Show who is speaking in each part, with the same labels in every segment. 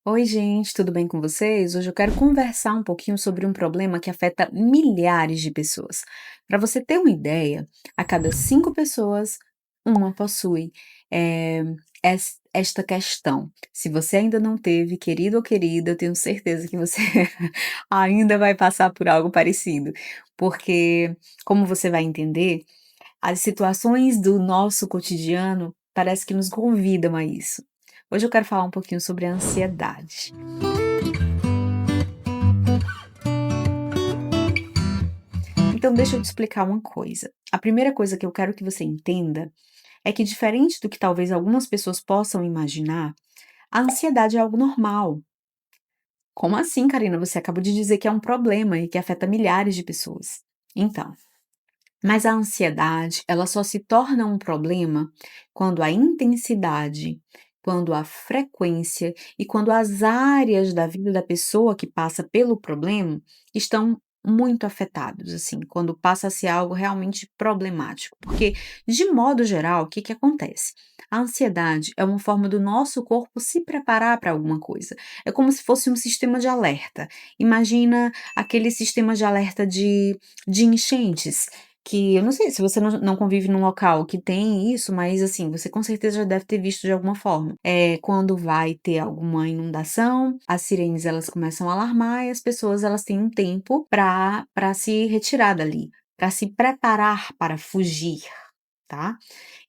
Speaker 1: Oi, gente, tudo bem com vocês? Hoje eu quero conversar um pouquinho sobre um problema que afeta milhares de pessoas. Para você ter uma ideia, a cada 5 pessoas, uma possui eh, esta questão. Se você ainda não teve, querido ou querida, eu tenho certeza que você ainda vai passar por algo parecido, porque, como você vai entender, as situações do nosso cotidiano parece que nos convidam a isso. Hoje eu quero falar um pouquinho sobre a ansiedade. Então, deixa eu te explicar uma coisa. A primeira coisa que eu quero que você entenda é que, diferente do que talvez algumas pessoas possam imaginar, a ansiedade é algo normal. Como assim, Karina? Você acabou de dizer que é um problema e que afeta milhares de pessoas. Então, mas a ansiedade, ela só se torna um problema quando a intensidade, quando a frequência e quando as áreas da vida da pessoa que passa pelo problema estão muito afetados, assim, quando passa a ser algo realmente problemático. Porque, de modo geral, o que que acontece? A ansiedade é uma forma do nosso corpo se preparar para alguma coisa. É como se fosse um sistema de alerta. Imagina aquele sistema de alerta de enchentes que eu não sei se você não convive num local que tem isso, mas assim, você com certeza já deve ter visto de alguma forma. Quando vai ter alguma inundação, as sirenes elas começam a alarmar e as pessoas elas têm um tempo para se retirar dali, para se preparar para fugir, tá?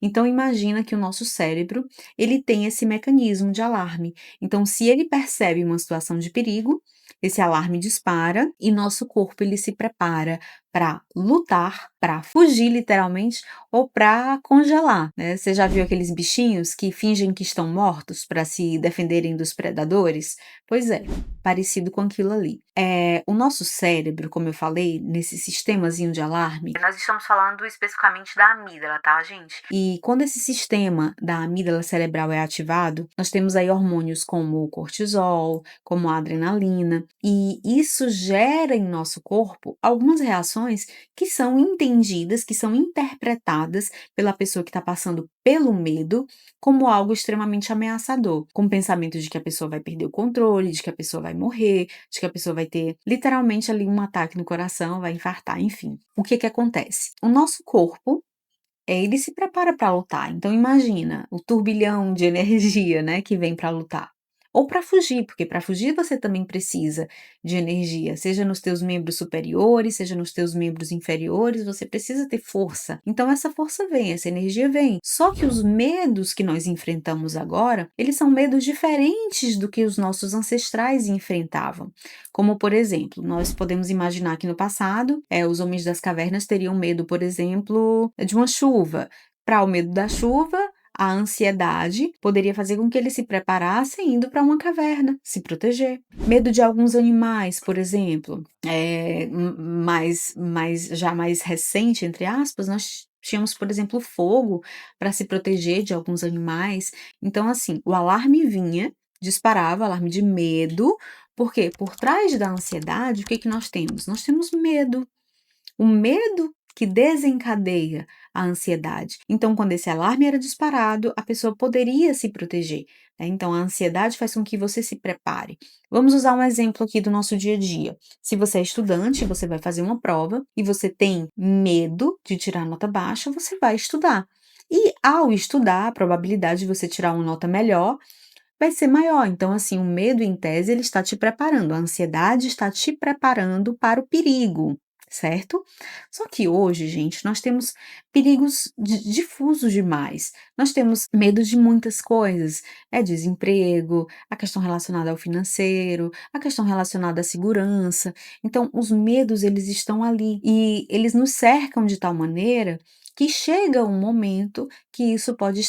Speaker 1: Então imagina que o nosso cérebro, ele tem esse mecanismo de alarme. Então se ele percebe uma situação de perigo, esse alarme dispara e nosso corpo ele se prepara para lutar, para fugir literalmente ou para congelar, né? Você já viu aqueles bichinhos que fingem que estão mortos para se defenderem dos predadores? Pois é, parecido com aquilo ali. O nosso cérebro, como eu falei, nesse sistemazinho de alarme, nós estamos falando especificamente da amígdala, tá, gente? E quando esse sistema da amígdala cerebral é ativado, nós temos aí hormônios como o cortisol, como a adrenalina, e isso gera em nosso corpo algumas reações que são entendidas, que são interpretadas pela pessoa que está passando pelo medo como algo extremamente ameaçador, com o pensamento de que a pessoa vai perder o controle, de que a pessoa vai morrer, de que a pessoa vai ter literalmente ali um ataque no coração, vai infartar, enfim. O que que acontece? O nosso corpo ele se prepara para lutar. Então imagina o turbilhão de energia, né, que vem para lutar. Ou para fugir, porque para fugir você também precisa de energia, seja nos teus membros superiores, seja nos teus membros inferiores, você precisa ter força. Então essa força vem, essa energia vem. Só que os medos que nós enfrentamos agora, eles são medos diferentes do que os nossos ancestrais enfrentavam. Como, por exemplo, nós podemos imaginar que no passado, os homens das cavernas teriam medo, por exemplo, de uma chuva. Para o medo da chuva, a ansiedade poderia fazer com que eles se preparassem indo para uma caverna, se proteger. Medo de alguns animais, por exemplo, mais recente, entre aspas, nós tínhamos, por exemplo, fogo para se proteger de alguns animais. Então, assim, o alarme vinha, disparava, alarme de medo, porque por trás da ansiedade, o que que nós temos? Nós temos medo. O medo que desencadeia a ansiedade. Então, quando esse alarme era disparado, a pessoa poderia se proteger, né? Então, a ansiedade faz com que você se prepare. Vamos usar um exemplo aqui do nosso dia a dia. Se você é estudante, você vai fazer uma prova e você tem medo de tirar nota baixa, você vai estudar. E ao estudar, a probabilidade de você tirar uma nota melhor vai ser maior. Então, assim, o medo, em tese, ele está te preparando, a ansiedade está te preparando para o perigo, certo? Só que hoje, gente, nós temos perigos difusos demais. Nós temos medo de muitas coisas, desemprego, a questão relacionada ao financeiro, a questão relacionada à segurança. Então, os medos, eles estão ali e eles nos cercam de tal maneira que chega um momento que isso pode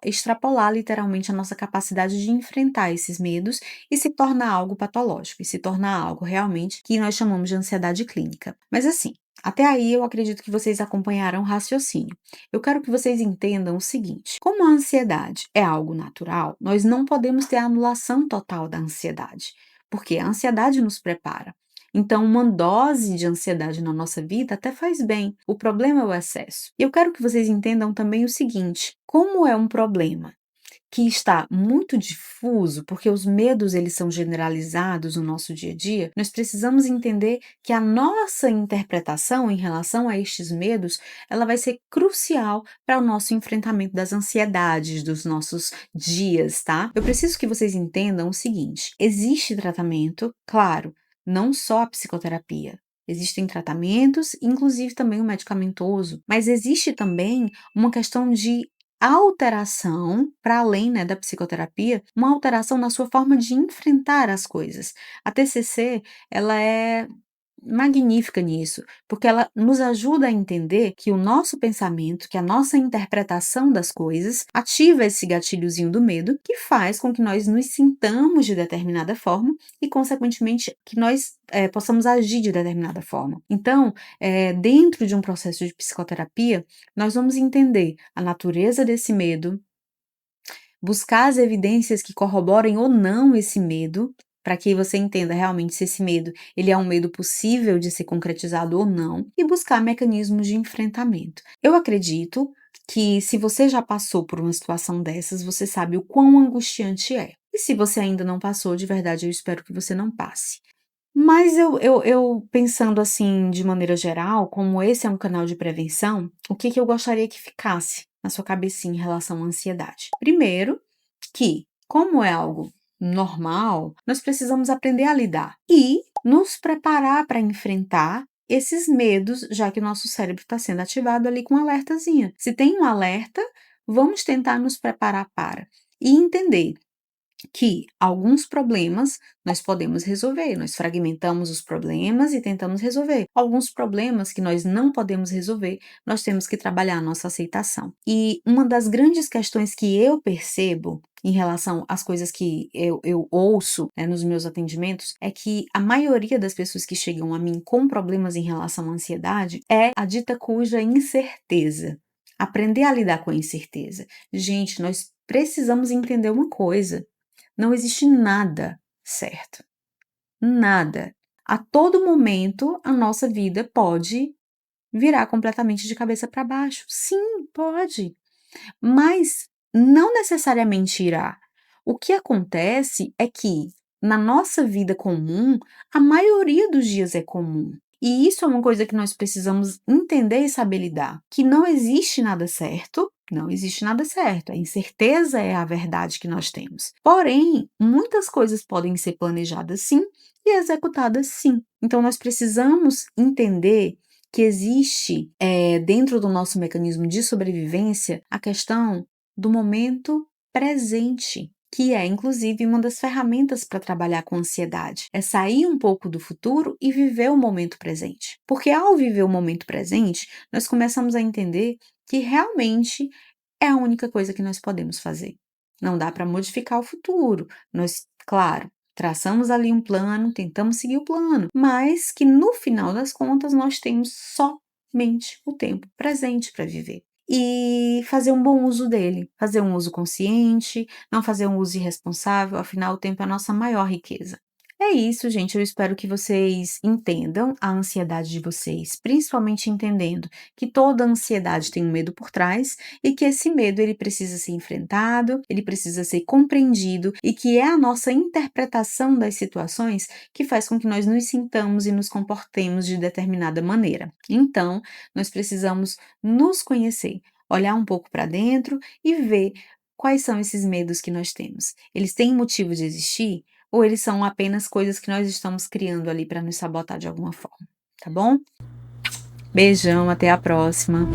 Speaker 1: extrapolar literalmente a nossa capacidade de enfrentar esses medos e se tornar algo patológico, e se tornar algo realmente que nós chamamos de ansiedade clínica. Mas assim, até aí eu acredito que vocês acompanharam o raciocínio. Eu quero que vocês entendam o seguinte: como a ansiedade é algo natural, nós não podemos ter a anulação total da ansiedade, porque a ansiedade nos prepara. Então, uma dose de ansiedade na nossa vida até faz bem. O problema é o excesso. E eu quero que vocês entendam também o seguinte: como é um problema? que está muito difuso, porque os medos eles são generalizados no nosso dia a dia, nós precisamos entender que a nossa interpretação em relação a estes medos, ela vai ser crucial para o nosso enfrentamento das ansiedades dos nossos dias, tá? Eu preciso que vocês entendam o seguinte: existe tratamento, claro, não só a psicoterapia. Existem tratamentos, inclusive também o medicamentoso, mas existe também uma questão de alteração, para além, né, da psicoterapia, uma alteração na sua forma de enfrentar as coisas. A TCC, ela é magnífica nisso, porque ela nos ajuda a entender que o nosso pensamento, que a nossa interpretação das coisas ativa esse gatilhozinho do medo, que faz com que nós nos sintamos de determinada forma e, consequentemente, que nós possamos agir de determinada forma. Então, dentro de um processo de psicoterapia, nós vamos entender a natureza desse medo, buscar as evidências que corroborem ou não esse medo, para que você entenda realmente se esse medo ele é um medo possível de ser concretizado ou não, e buscar mecanismos de enfrentamento. Eu acredito que se você já passou por uma situação dessas, você sabe o quão angustiante é. E se você ainda não passou, de verdade, eu espero que você não passe. Mas eu pensando assim, de maneira geral, como esse é um canal de prevenção, o que que eu gostaria que ficasse na sua cabecinha em relação à ansiedade? Primeiro, que, como é algo normal, nós precisamos aprender a lidar e nos preparar para enfrentar esses medos, já que o nosso cérebro está sendo ativado ali com um alertazinho. Se tem um alerta, vamos tentar nos preparar para e entender que alguns problemas nós podemos resolver, nós fragmentamos os problemas e tentamos resolver. Alguns problemas que nós não podemos resolver, nós temos que trabalhar a nossa aceitação. E uma das grandes questões que eu percebo em relação às coisas que eu ouço, né, nos meus atendimentos, é que a maioria das pessoas que chegam a mim com problemas em relação à ansiedade é a dita cuja incerteza. Aprender a lidar com a incerteza. Gente, nós precisamos entender uma coisa. Não existe nada certo, nada. A todo momento, a nossa vida pode virar completamente de cabeça para baixo. Sim, pode, mas não necessariamente irá. O que acontece é que, na nossa vida comum, a maioria dos dias é comum. E isso é uma coisa que nós precisamos entender e saber lidar, que não existe nada certo, não existe nada certo. A incerteza é a verdade que nós temos. Porém, muitas coisas podem ser planejadas sim e executadas sim. Então, nós precisamos entender que existe, dentro do nosso mecanismo de sobrevivência, a questão do momento presente, que é inclusive uma das ferramentas para trabalhar com ansiedade. É sair um pouco do futuro e viver o momento presente. Porque ao viver o momento presente, nós começamos a entender que realmente é a única coisa que nós podemos fazer. Não dá para modificar o futuro. Nós, claro, traçamos ali um plano, tentamos seguir o plano, mas que no final das contas nós temos somente o tempo presente para viver. E fazer um bom uso dele, fazer um uso consciente, não fazer um uso irresponsável, afinal o tempo é a nossa maior riqueza. É isso, gente. Eu espero que vocês entendam a ansiedade de vocês, principalmente entendendo que toda ansiedade tem um medo por trás e que esse medo ele precisa ser enfrentado, ele precisa ser compreendido e que é a nossa interpretação das situações que faz com que nós nos sintamos e nos comportemos de determinada maneira. Então, nós precisamos nos conhecer, olhar um pouco para dentro e ver quais são esses medos que nós temos. Eles têm motivo de existir? Ou eles são apenas coisas que nós estamos criando ali para nos sabotar de alguma forma, tá bom? Beijão, até a próxima.